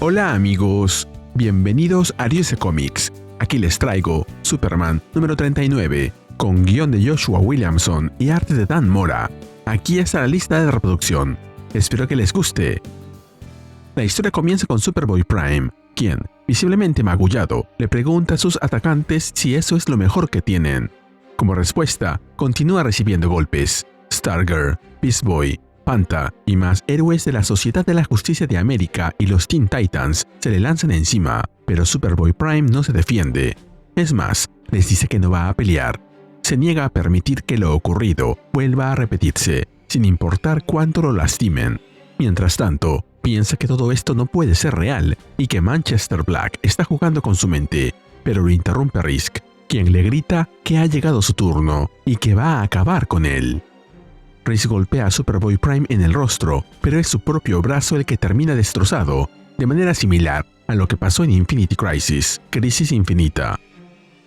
Hola amigos, bienvenidos a Ariose Comics. Aquí les traigo Superman número 39, con guión de Joshua Williamson y arte de Dan Mora. Aquí está la lista de reproducción. Espero que les guste. La historia comienza con Superboy Prime, quien, visiblemente magullado, le pregunta a sus atacantes si eso es lo mejor que tienen. Como respuesta, continúa recibiendo golpes. Stargirl, Beast Boy, Panta y más héroes de la Sociedad de la Justicia de América y los Teen Titans se le lanzan encima, pero Superboy Prime no se defiende. Es más, les dice que no va a pelear. Se niega a permitir que lo ocurrido vuelva a repetirse, sin importar cuánto lo lastimen. Mientras tanto, piensa que todo esto no puede ser real y que Manchester Black está jugando con su mente, pero lo interrumpe Risk, quien le grita que ha llegado su turno y que va a acabar con él. Risk golpea a Superboy Prime en el rostro, pero es su propio brazo el que termina destrozado, de manera similar a lo que pasó en Infinity Crisis, Crisis Infinita.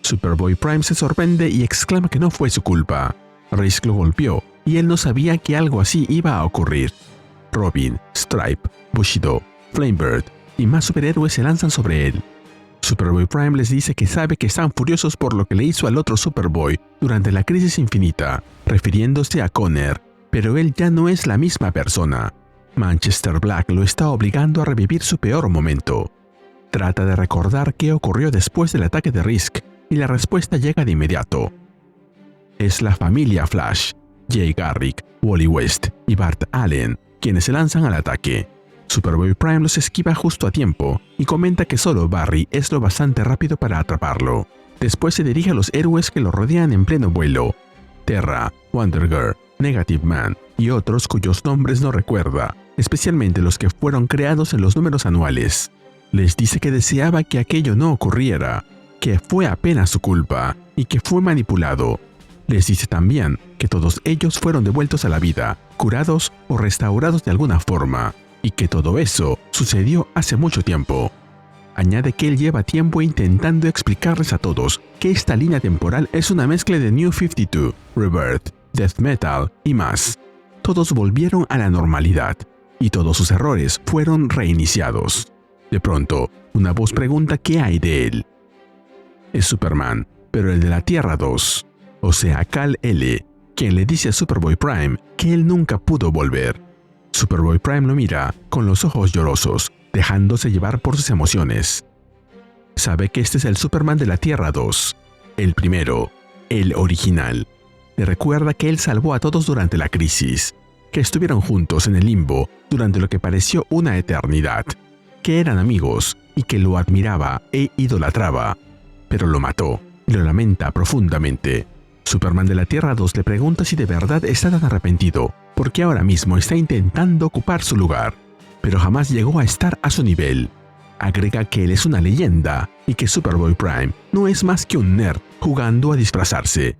Superboy Prime se sorprende y exclama que no fue su culpa. Risk lo golpeó y él no sabía que algo así iba a ocurrir. Robin, Stripe, Bushido, Flamebird y más superhéroes se lanzan sobre él. Superboy Prime les dice que sabe que están furiosos por lo que le hizo al otro Superboy durante la Crisis Infinita, refiriéndose a Connor, pero él ya no es la misma persona. Manchester Black lo está obligando a revivir su peor momento. Trata de recordar qué ocurrió después del ataque de Risk, y la respuesta llega de inmediato. Es la familia Flash, Jay Garrick, Wally West y Bart Allen, quienes se lanzan al ataque. Superboy Prime los esquiva justo a tiempo y comenta que solo Barry es lo bastante rápido para atraparlo. Después se dirige a los héroes que lo rodean en pleno vuelo: Terra, Wonder Girl, Negative Man y otros cuyos nombres no recuerda, especialmente los que fueron creados en los números anuales. Les dice que deseaba que aquello no ocurriera, que fue apenas su culpa y que fue manipulado. Les dice también que todos ellos fueron devueltos a la vida, curados o restaurados de alguna forma, y que todo eso sucedió hace mucho tiempo. Añade que él lleva tiempo intentando explicarles a todos que esta línea temporal es una mezcla de New 52, Rebirth, Death Metal y más. Todos volvieron a la normalidad, y todos sus errores fueron reiniciados. De pronto, una voz pregunta qué hay de él. Es Superman, pero el de la Tierra 2, o sea Kal-El, quien le dice a Superboy Prime que él nunca pudo volver. Superboy Prime lo mira con los ojos llorosos, dejándose llevar por sus emociones. Sabe que este es el Superman de la Tierra 2, el primero, el original. Le recuerda que él salvó a todos durante la crisis, que estuvieron juntos en el limbo durante lo que pareció una eternidad, que eran amigos y que lo admiraba e idolatraba, pero lo mató y lo lamenta profundamente. Superman de la Tierra 2 le pregunta si de verdad está tan arrepentido, porque ahora mismo está intentando ocupar su lugar, pero jamás llegó a estar a su nivel. Agrega que él es una leyenda y que Superboy Prime no es más que un nerd jugando a disfrazarse.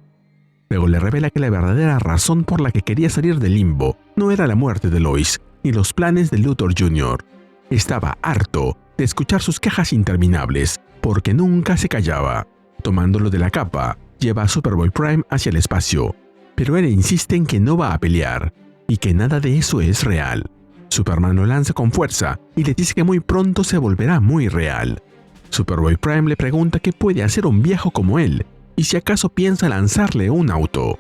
Luego le revela que la verdadera razón por la que quería salir del limbo no era la muerte de Lois ni los planes de Luthor Jr. Estaba harto de escuchar sus quejas interminables, porque nunca se callaba. Tomándolo de la capa, lleva a Superboy Prime hacia el espacio, pero él insiste en que no va a pelear y que nada de eso es real. Superman lo lanza con fuerza y le dice que muy pronto se volverá muy real. Superboy Prime le pregunta qué puede hacer un viejo como él y si acaso piensa lanzarle un auto.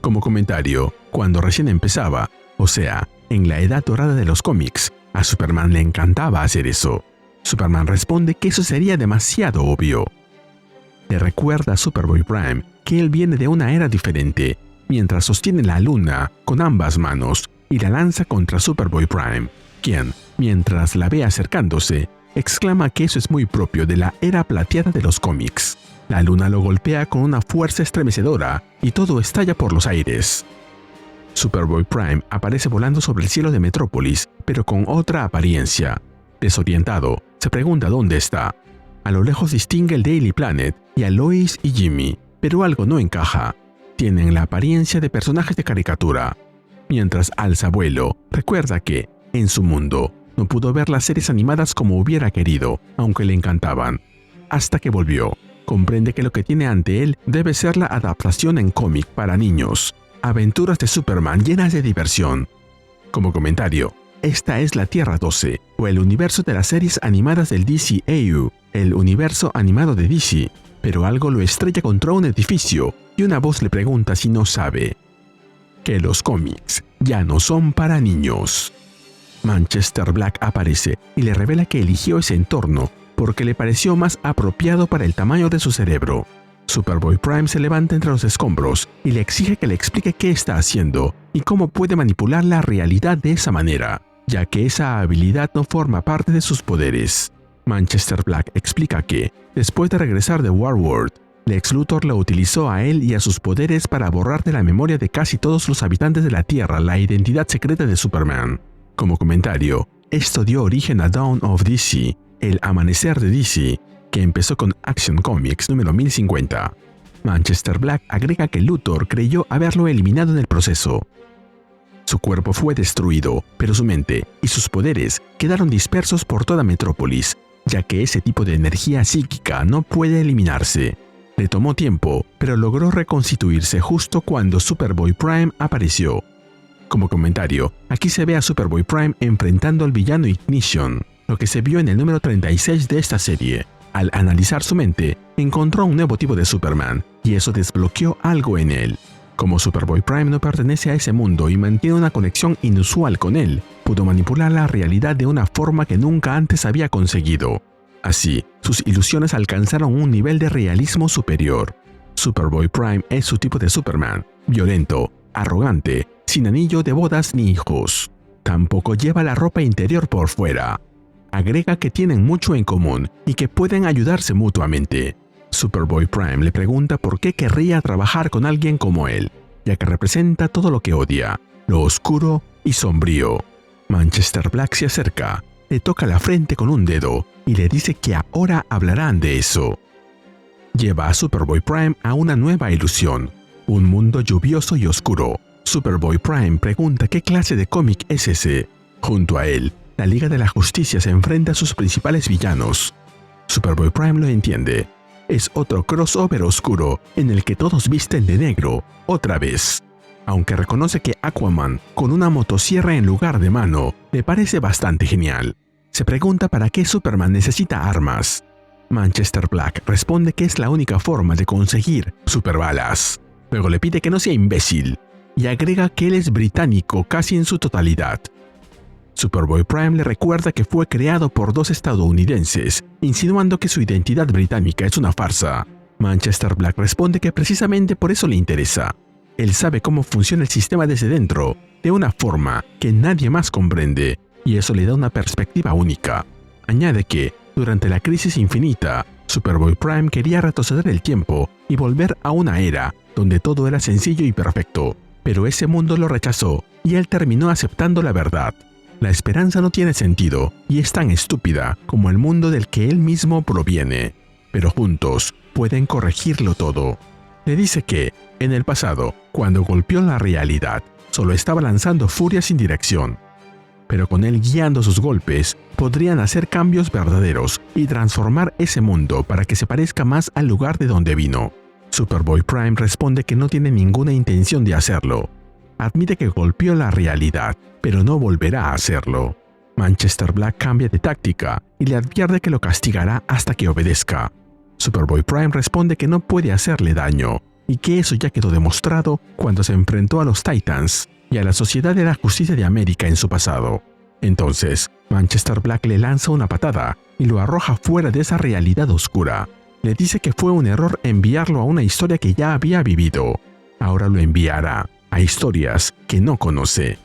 Como comentario, cuando recién empezaba, o sea, en la edad dorada de los cómics, a Superman le encantaba hacer eso. Superman responde que eso sería demasiado obvio. Le recuerda a Superboy Prime que él viene de una era diferente, mientras sostiene la luna con ambas manos y la lanza contra Superboy Prime, quien, mientras la ve acercándose, exclama que eso es muy propio de la era plateada de los cómics. La luna lo golpea con una fuerza estremecedora y todo estalla por los aires. Superboy Prime aparece volando sobre el cielo de Metrópolis, pero con otra apariencia. Desorientado, se pregunta dónde está. A lo lejos distingue el Daily Planet y a Lois y Jimmy, pero algo no encaja. Tienen la apariencia de personajes de caricatura. Mientras alza vuelo, recuerda que, en su mundo, no pudo ver las series animadas como hubiera querido, aunque le encantaban. Hasta que volvió, comprende que lo que tiene ante él debe ser la adaptación en cómic para niños. Aventuras de Superman llenas de diversión. Como comentario, esta es la Tierra 12, o el universo de las series animadas del DCAU, el universo animado de DC, pero algo lo estrella contra un edificio y una voz le pregunta si no sabe que los cómics ya no son para niños. Manchester Black aparece y le revela que eligió ese entorno porque le pareció más apropiado para el tamaño de su cerebro. Superboy Prime se levanta entre los escombros y le exige que le explique qué está haciendo y cómo puede manipular la realidad de esa manera, ya que esa habilidad no forma parte de sus poderes. Manchester Black explica que, después de regresar de Warworld, Lex Luthor lo utilizó a él y a sus poderes para borrar de la memoria de casi todos los habitantes de la Tierra la identidad secreta de Superman. Como comentario, esto dio origen a Dawn of DC, el amanecer de DC, que empezó con Action Comics número 1050. Manchester Black agrega que Luthor creyó haberlo eliminado en el proceso. Su cuerpo fue destruido, pero su mente y sus poderes quedaron dispersos por toda Metrópolis, ya que ese tipo de energía psíquica no puede eliminarse. Le tomó tiempo, pero logró reconstituirse justo cuando Superboy Prime apareció. Como comentario, aquí se ve a Superboy Prime enfrentando al villano Ignition, lo que se vio en el número 36 de esta serie. Al analizar su mente, encontró un nuevo tipo de Superman, y eso desbloqueó algo en él. Como Superboy Prime no pertenece a ese mundo y mantiene una conexión inusual con él, pudo manipular la realidad de una forma que nunca antes había conseguido. Así, sus ilusiones alcanzaron un nivel de realismo superior. Superboy Prime es su tipo de Superman, violento, arrogante, sin anillo de bodas ni hijos. Tampoco lleva la ropa interior por fuera. Agrega que tienen mucho en común y que pueden ayudarse mutuamente. Superboy Prime le pregunta por qué querría trabajar con alguien como él, ya que representa todo lo que odia, lo oscuro y sombrío. Manchester Black se acerca, le toca la frente con un dedo y le dice que ahora hablarán de eso. Lleva a Superboy Prime a una nueva ilusión, un mundo lluvioso y oscuro. Superboy Prime pregunta qué clase de cómic es ese. Junto a él, la Liga de la Justicia se enfrenta a sus principales villanos. Superboy Prime lo entiende. Es otro crossover oscuro en el que todos visten de negro, otra vez. Aunque reconoce que Aquaman, con una motosierra en lugar de mano, le parece bastante genial. Se pregunta para qué Superman necesita armas. Manchester Black responde que es la única forma de conseguir superbalas. Luego le pide que no sea imbécil, y agrega que él es británico casi en su totalidad. Superboy Prime le recuerda que fue creado por dos estadounidenses, insinuando que su identidad británica es una farsa. Manchester Black responde que precisamente por eso le interesa. Él sabe cómo funciona el sistema desde dentro, de una forma que nadie más comprende, y eso le da una perspectiva única. Añade que, durante la crisis infinita, Superboy Prime quería retroceder el tiempo y volver a una era donde todo era sencillo y perfecto, pero ese mundo lo rechazó y él terminó aceptando la verdad. La esperanza no tiene sentido y es tan estúpida como el mundo del que él mismo proviene, pero juntos pueden corregirlo todo. Le dice que, en el pasado, cuando golpeó la realidad, solo estaba lanzando furia sin dirección. Pero con él guiando sus golpes, podrían hacer cambios verdaderos y transformar ese mundo para que se parezca más al lugar de donde vino. Superboy Prime responde que no tiene ninguna intención de hacerlo. Admite que golpeó la realidad, pero no volverá a hacerlo. Manchester Black cambia de táctica y le advierte que lo castigará hasta que obedezca. Superboy Prime responde que no puede hacerle daño, y que eso ya quedó demostrado cuando se enfrentó a los Titans y a la Sociedad de la Justicia de América en su pasado. Entonces, Manchester Black le lanza una patada y lo arroja fuera de esa realidad oscura. Le dice que fue un error enviarlo a una historia que ya había vivido. Ahora lo enviará a historias que no conoce.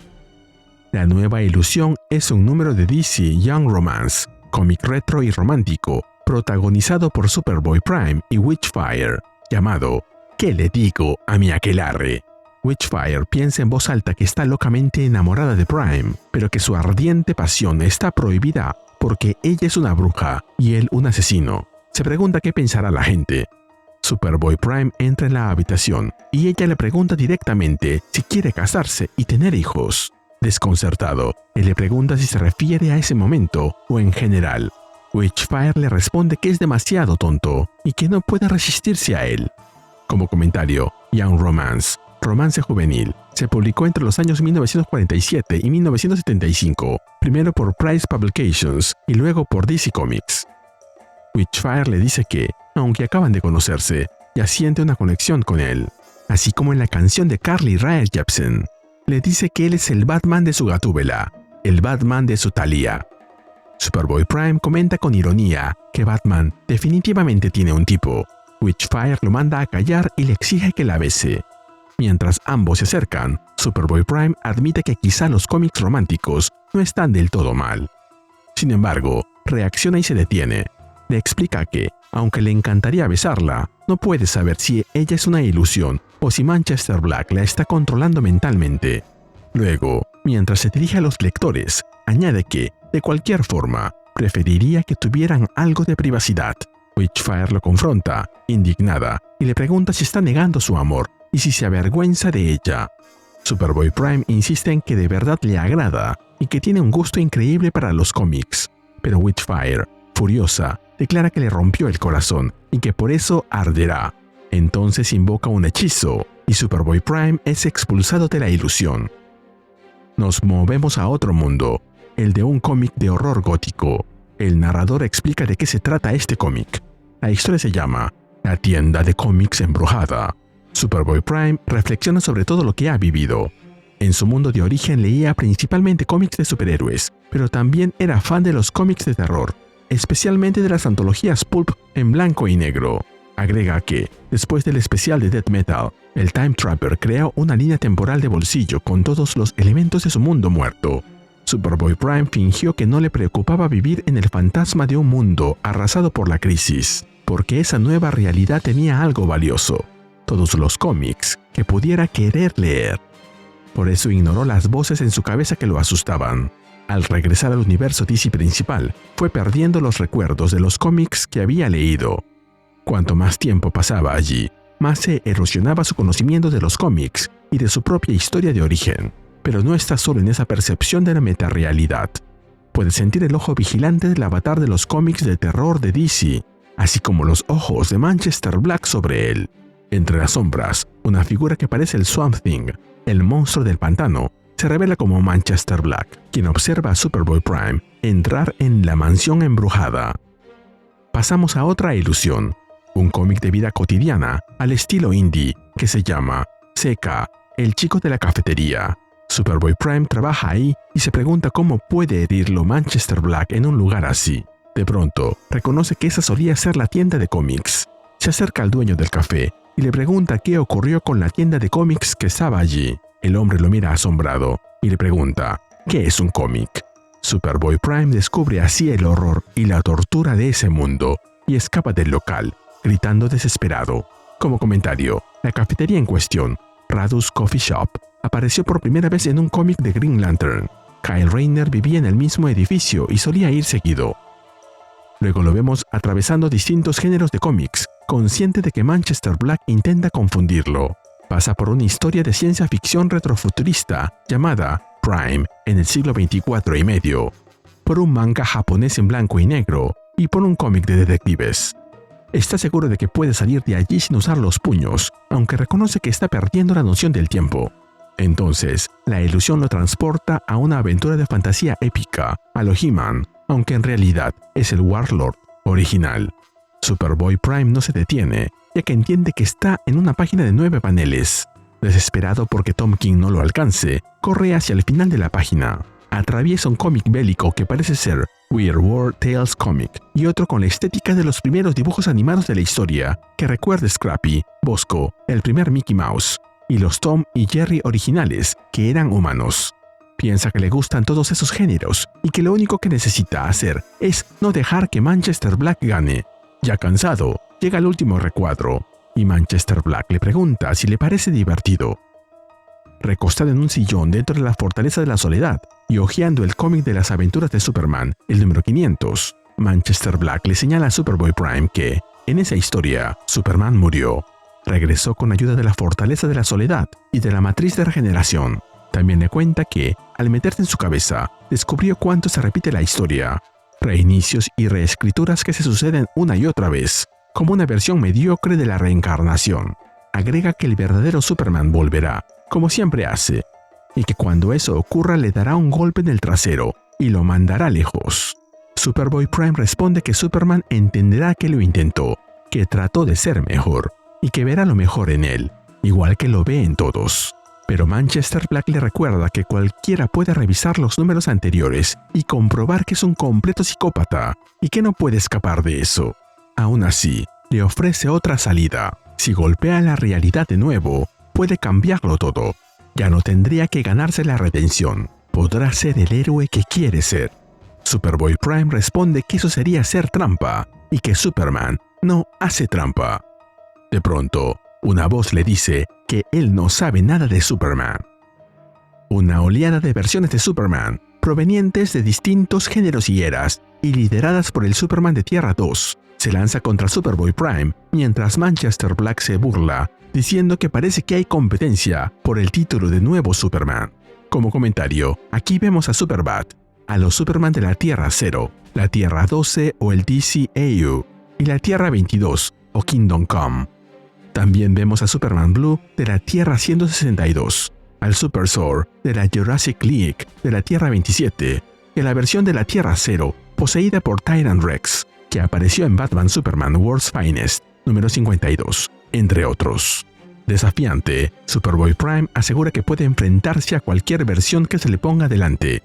La nueva ilusión es un número de DC Young Romance, cómic retro y romántico, protagonizado por Superboy Prime y Witchfire, llamado ¿Qué le digo a mi aquelarre? Witchfire piensa en voz alta que está locamente enamorada de Prime, pero que su ardiente pasión está prohibida porque ella es una bruja y él un asesino. Se pregunta qué pensará la gente. Superboy Prime entra en la habitación y ella le pregunta directamente si quiere casarse y tener hijos. Desconcertado, él le pregunta si se refiere a ese momento o en general. Witchfire le responde que es demasiado tonto y que no puede resistirse a él. Como comentario, Young Romance, romance juvenil. Se publicó entre los años 1947 y 1975, primero por Price Publications y luego por DC Comics. Witchfire le dice que, aunque acaban de conocerse, ya siente una conexión con él. Así como en la canción de Carly Rae Jepsen, le dice que él es el Batman de su Gatúbela, el Batman de su Thalía. Superboy Prime comenta con ironía que Batman definitivamente tiene un tipo. Witchfire lo manda a callar y le exige que la bese. Mientras ambos se acercan, Superboy Prime admite que quizá los cómics románticos no están del todo mal. Sin embargo, reacciona y se detiene. Le explica que, aunque le encantaría besarla, no puede saber si ella es una ilusión o si Manchester Black la está controlando mentalmente. Luego, mientras se dirige a los lectores, añade que, de cualquier forma, preferiría que tuvieran algo de privacidad. Witchfire lo confronta, indignada, y le pregunta si está negando su amor y si se avergüenza de ella. Superboy Prime insiste en que de verdad le agrada y que tiene un gusto increíble para los cómics, pero Witchfire, furiosa, declara que le rompió el corazón y que por eso arderá. Entonces invoca un hechizo y Superboy Prime es expulsado de la ilusión. Nos movemos a otro mundo, el de un cómic de horror gótico. El narrador explica de qué se trata este cómic. La historia se llama La tienda de cómics embrujada. Superboy Prime reflexiona sobre todo lo que ha vivido. En su mundo de origen leía principalmente cómics de superhéroes, pero también era fan de los cómics de terror, especialmente de las antologías pulp en blanco y negro. Agrega que, después del especial de Death Metal, el Time Trapper creó una línea temporal de bolsillo con todos los elementos de su mundo muerto. Superboy Prime fingió que no le preocupaba vivir en el fantasma de un mundo arrasado por la crisis, porque esa nueva realidad tenía algo valioso: todos los cómics que pudiera querer leer. Por eso ignoró las voces en su cabeza que lo asustaban. Al regresar al universo DC principal, fue perdiendo los recuerdos de los cómics que había leído. Cuanto más tiempo pasaba allí, más se erosionaba su conocimiento de los cómics y de su propia historia de origen. Pero no está solo en esa percepción de la metarealidad. Puede sentir el ojo vigilante del avatar de los cómics de terror de DC, así como los ojos de Manchester Black sobre él. Entre las sombras, una figura que parece el Swamp Thing, el monstruo del pantano, se revela como Manchester Black, quien observa a Superboy Prime entrar en la mansión embrujada. Pasamos a otra ilusión, un cómic de vida cotidiana al estilo indie que se llama Seca, el chico de la cafetería. Superboy Prime trabaja ahí y se pregunta cómo puede herirlo Manchester Black en un lugar así. De pronto, reconoce que esa solía ser la tienda de cómics. Se acerca al dueño del café y le pregunta qué ocurrió con la tienda de cómics que estaba allí. El hombre lo mira asombrado y le pregunta, ¿qué es un cómic? Superboy Prime descubre así el horror y la tortura de ese mundo y escapa del local, gritando desesperado. Como comentario, la cafetería en cuestión, Radus Coffee Shop, apareció por primera vez en un cómic de Green Lantern. Kyle Rayner vivía en el mismo edificio y solía ir seguido. Luego lo vemos atravesando distintos géneros de cómics, consciente de que Manchester Black intenta confundirlo. Pasa por una historia de ciencia ficción retrofuturista llamada Prime en el siglo 24 y medio, por un manga japonés en blanco y negro y por un cómic de detectives. Está seguro de que puede salir de allí sin usar los puños, aunque reconoce que está perdiendo la noción del tiempo. Entonces, la ilusión lo transporta a una aventura de fantasía épica, a lo He-Man, aunque en realidad es el Warlord original. Superboy Prime no se detiene, ya que entiende que está en una página de 9 paneles. Desesperado porque Tom King no lo alcance, corre hacia el final de la página. Atraviesa un cómic bélico que parece ser Weird World Tales Comic y otro con la estética de los primeros dibujos animados de la historia, que recuerda Scrappy, Bosco, el primer Mickey Mouse, y los Tom y Jerry originales, que eran humanos. Piensa que le gustan todos esos géneros y que lo único que necesita hacer es no dejar que Manchester Black gane. Ya cansado, llega al último recuadro y Manchester Black le pregunta si le parece divertido. Recostado en un sillón dentro de la Fortaleza de la Soledad y hojeando el cómic de las aventuras de Superman, el número 500, Manchester Black le señala a Superboy Prime que, en esa historia, Superman murió. Regresó con ayuda de la Fortaleza de la Soledad y de la Matriz de Regeneración. También le cuenta que, al meterse en su cabeza, descubrió cuánto se repite la historia. Reinicios y reescrituras que se suceden una y otra vez, como una versión mediocre de la reencarnación. agrega que el verdadero Superman volverá, como siempre hace, y que cuando eso ocurra le dará un golpe en el trasero y lo mandará lejos. Superboy Prime responde que Superman entenderá que lo intentó, que trató de ser mejor, y que verá lo mejor en él, igual que lo ve en todos. Pero Manchester Black le recuerda que cualquiera puede revisar los números anteriores y comprobar que es un completo psicópata y que no puede escapar de eso. Aún así, le ofrece otra salida. Si golpea la realidad de nuevo, puede cambiarlo todo. Ya no tendría que ganarse la redención. Podrá ser el héroe que quiere ser. Superboy Prime responde que eso sería hacer trampa y que Superman no hace trampa. De pronto, una voz le dice que él no sabe nada de Superman. Una oleada de versiones de Superman, provenientes de distintos géneros y eras, y lideradas por el Superman de Tierra 2, se lanza contra Superboy Prime, mientras Manchester Black se burla, diciendo que parece que hay competencia por el título de nuevo Superman. Como comentario, aquí vemos a Superbat, a los Superman de la Tierra 0, la Tierra 12 o el DCAU, y la Tierra 22 o Kingdom Come. También vemos a Superman Blue de la Tierra 162, al Super Zor de la Jurassic League de la Tierra 27 y a la versión de la Tierra 0 poseída por Tyrant Rex, que apareció en Batman Superman World's Finest número 52, entre otros. Desafiante, Superboy Prime asegura que puede enfrentarse a cualquier versión que se le ponga delante.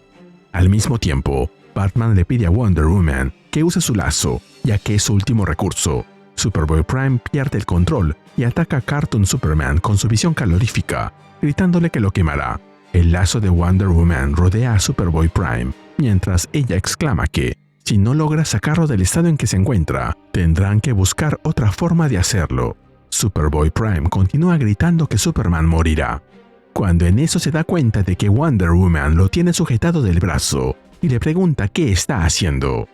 Al mismo tiempo, Batman le pide a Wonder Woman que use su lazo, ya que es su último recurso. Superboy Prime pierde el control y ataca a Cartoon Superman con su visión calorífica, gritándole que lo quemará. El lazo de Wonder Woman rodea a Superboy Prime, mientras ella exclama que, si no logra sacarlo del estado en que se encuentra, tendrán que buscar otra forma de hacerlo. Superboy Prime continúa gritando que Superman morirá, cuando en eso se da cuenta de que Wonder Woman lo tiene sujetado del brazo y le pregunta qué está haciendo.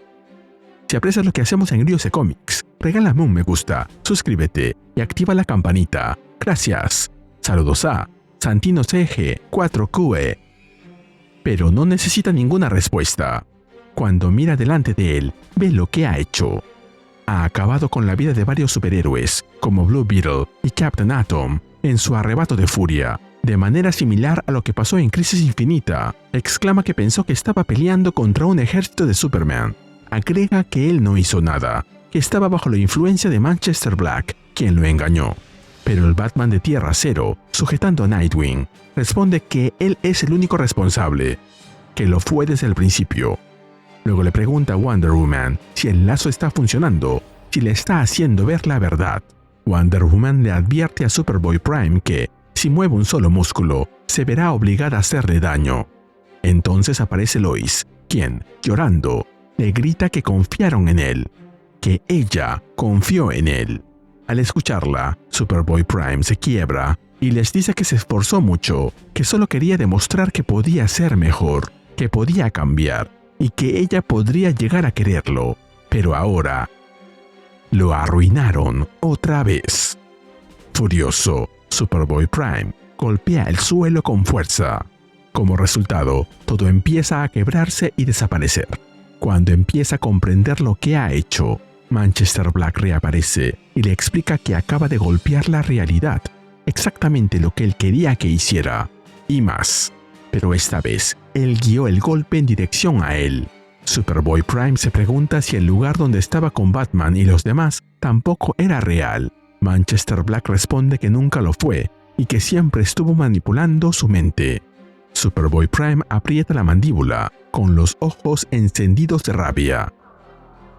Si aprecias lo que hacemos en Ryuse Comics, regálame un me gusta, suscríbete y activa la campanita. Gracias. Saludos a Santino CG 4QE. Pero no necesita ninguna respuesta. Cuando mira delante de él, ve lo que ha hecho. Ha acabado con la vida de varios superhéroes, como Blue Beetle y Captain Atom, en su arrebato de furia. De manera similar a lo que pasó en Crisis Infinita, exclama que pensó que estaba peleando contra un ejército de Superman. Agrega que él no hizo nada, que estaba bajo la influencia de Manchester Black, quien lo engañó. Pero el Batman de Tierra 0, sujetando a Nightwing, responde que él es el único responsable, que lo fue desde el principio. Luego le pregunta a Wonder Woman si el lazo está funcionando, si le está haciendo ver la verdad. Wonder Woman le advierte a Superboy Prime que, si mueve un solo músculo, se verá obligada a hacerle daño. Entonces aparece Lois, quien, llorando, le grita que confiaron en él, que ella confió en él. Al escucharla, Superboy Prime se quiebra y les dice que se esforzó mucho, que solo quería demostrar que podía ser mejor, que podía cambiar y que ella podría llegar a quererlo. Pero ahora lo arruinaron otra vez. Furioso, Superboy Prime golpea el suelo con fuerza. Como resultado, todo empieza a quebrarse y desaparecer. Cuando empieza a comprender lo que ha hecho, Manchester Black reaparece y le explica que acaba de golpear la realidad, exactamente lo que él quería que hiciera, y más. Pero esta vez, él guió el golpe en dirección a él. Superboy Prime se pregunta si el lugar donde estaba con Batman y los demás tampoco era real. Manchester Black responde que nunca lo fue y que siempre estuvo manipulando su mente. Superboy Prime aprieta la mandíbula, con los ojos encendidos de rabia.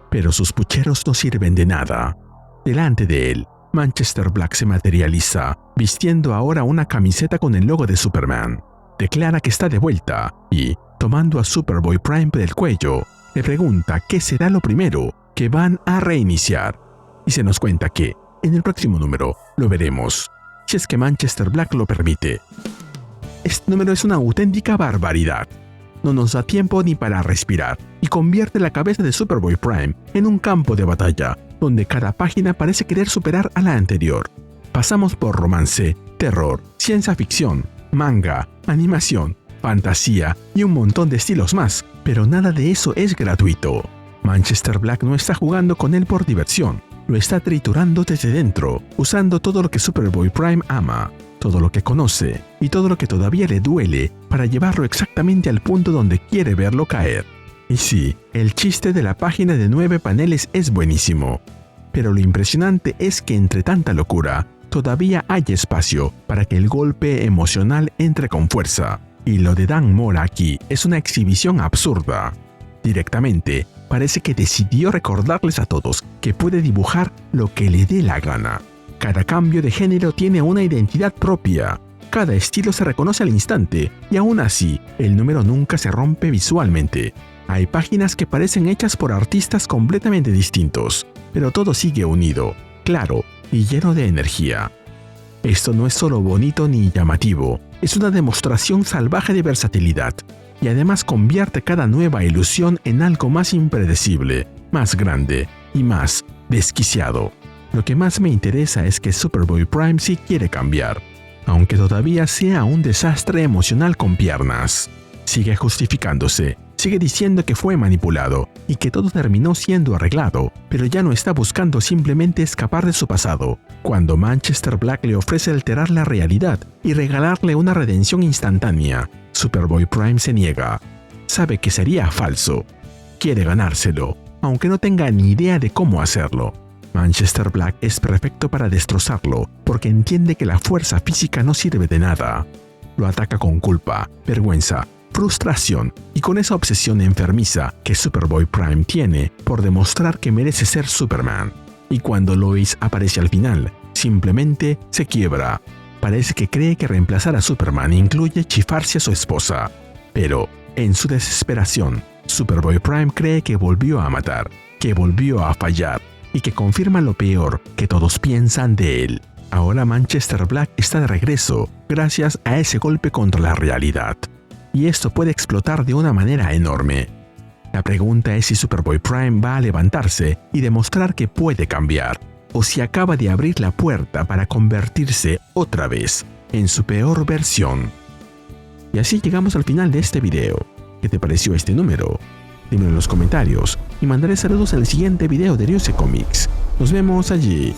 Pero sus pucheros no sirven de nada. Delante de él, Manchester Black se materializa, vistiendo ahora una camiseta con el logo de Superman. Declara que está de vuelta y, tomando a Superboy Prime del cuello, le pregunta qué será lo primero que van a reiniciar. Y se nos cuenta que, en el próximo número, lo veremos, si es que Manchester Black lo permite. Este número es una auténtica barbaridad. No nos da tiempo ni para respirar y convierte la cabeza de Superboy Prime en un campo de batalla, donde cada página parece querer superar a la anterior. Pasamos por romance, terror, ciencia ficción, manga, animación, fantasía y un montón de estilos más, pero nada de eso es gratuito. Manchester Black no está jugando con él por diversión. lo está triturando desde dentro, usando todo lo que Superboy Prime ama, todo lo que conoce y todo lo que todavía le duele para llevarlo exactamente al punto donde quiere verlo caer. Y sí, el chiste de la página de 9 paneles es buenísimo, pero lo impresionante es que entre tanta locura, todavía hay espacio para que el golpe emocional entre con fuerza. Y lo de Dan Mora aquí es una exhibición absurda. Directamente, parece que decidió recordarles a todos que puede dibujar lo que le dé la gana. Cada cambio de género tiene una identidad propia. Cada estilo se reconoce al instante y aún así, el número nunca se rompe visualmente. Hay páginas que parecen hechas por artistas completamente distintos, pero todo sigue unido, claro y lleno de energía. Esto no es solo bonito ni llamativo, es una demostración salvaje de versatilidad, y además convierte cada nueva ilusión en algo más impredecible, más grande y más desquiciado. Lo que más me interesa es que Superboy Prime sí quiere cambiar, aunque todavía sea un desastre emocional con piernas. Sigue justificándose, sigue diciendo que fue manipulado y que todo terminó siendo arreglado, pero ya no está buscando simplemente escapar de su pasado. Cuando Manchester Black le ofrece alterar la realidad y regalarle una redención instantánea, Superboy Prime se niega. Sabe que sería falso. Quiere ganárselo, aunque no tenga ni idea de cómo hacerlo. Manchester Black es perfecto para destrozarlo, porque entiende que la fuerza física no sirve de nada. Lo ataca con culpa, vergüenza, frustración y con esa obsesión enfermiza que Superboy Prime tiene por demostrar que merece ser Superman. Y cuando Lois aparece al final, simplemente se quiebra. Parece que cree que reemplazar a Superman incluye chifarse a su esposa. Pero, en su desesperación, Superboy Prime cree que volvió a matar, que volvió a fallar y que confirma lo peor que todos piensan de él. Ahora Manchester Black está de regreso gracias a ese golpe contra la realidad. Y esto puede explotar de una manera enorme. La pregunta es si Superboy Prime va a levantarse y demostrar que puede cambiar, o si acaba de abrir la puerta para convertirse otra vez en su peor versión. Y así llegamos al final de este video. ¿Qué te pareció este número? Dímelo en los comentarios y mandaré saludos en el siguiente video de Ariose Comics. Nos vemos allí.